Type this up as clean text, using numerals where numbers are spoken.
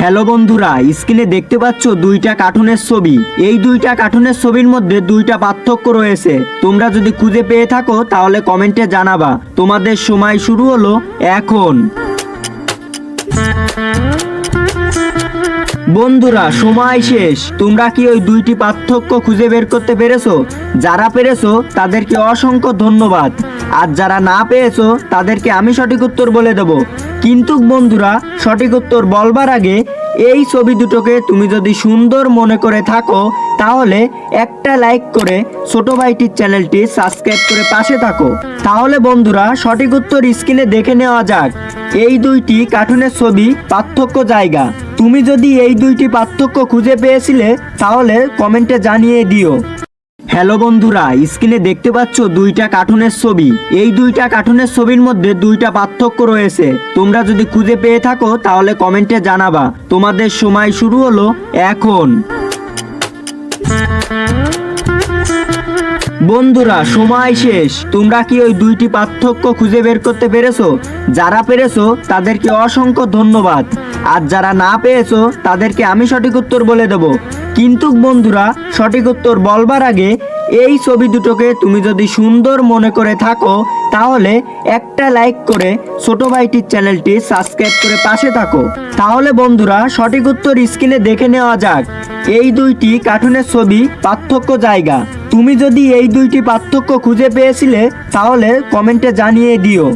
Hello বন্ধুরা, স্ক্রিনে দেখতে পাচ্ছ দুইটা কার্টুনের ছবি। এই দুইটা কার্টুনের ছবির মধ্যে দুইটা পার্থক্য রয়েছে। তোমরা যদি খুঁজে পেয়ে থাকো তাহলে কমেন্টে জানাবা। তোমাদের সময় শুরু হলো এখন। বন্ধুরা, সময় শেষ। তোমরা কি ওই দুইটি পার্থক্য খুঁজে বের করতে পেরেছো? যারা পেরেছো তাদেরকে অসংখ্য ধন্যবাদ। আর যারা না পেয়েছো তাদেরকে আমি সঠিক উত্তর বলে দেব। কিন্তু বন্ধুরা, সঠিক উত্তর বলবার আগে এই ছবি দুটোকে তুমি যদি সুন্দর মনে করে থাকো তাহলে একটা লাইক করে ছোট ভাইটির চ্যানেলটি সাবস্ক্রাইব করে পাশে থাকো। তাহলে বন্ধুরা, সঠিক উত্তর স্ক্রিনে দেখে নেওয়া যাক। এই দুইটি কার্টুনের ছবি, পার্থক্য, জায়গা। তুমি যদি এই দুইটি পার্থক্য খুঁজে পেয়েছিলে তাহলে কমেন্টে জানিয়ে দিও। হ্যালো বন্ধুরা, স্ক্রিনে দেখতে পাচ্ছ দুইটা কার্টুনের ছবি। এই দুইটা কার্টুনের ছবির মধ্যে দুইটা পার্থক্য রয়েছে। তোমরা যদি খুঁজে পেয়ে থাকো তাহলে কমেন্টে জানাবা। তোমাদের সময় শুরু হলো এখন। বন্ধুরা, সময় শেষ। তোমরা কি ওই দুইটি পার্থক্য খুঁজে বের করতে পেরেছো? যারা পেরেছো তাদেরকে অসংখ্য ধন্যবাদ। আর যারা না পেয়েছো তাদেরকে আমি সঠিক উত্তর বলে দেব। কিন্তু বন্ধুরা, সঠিক উত্তর বলবার আগে এই ছবি দুটোকে তুমি যদি সুন্দর মনে করে থাকো তাহলে একটা লাইক করে ছোট ভাইটির চ্যানেলটি সাবস্ক্রাইব করে পাশে থাকো। তাহলে বন্ধুরা, সঠিক উত্তর স্ক্রিনে দেখে নেওয়া যাক। এই দুইটি কার্টুনের ছবি, পার্থক্য, জায়গা। তুমি যদি এই দুইটি পার্থক্য খুঁজে পেয়েছিলে তাহলে কমেন্টে জানিয়ে দিও।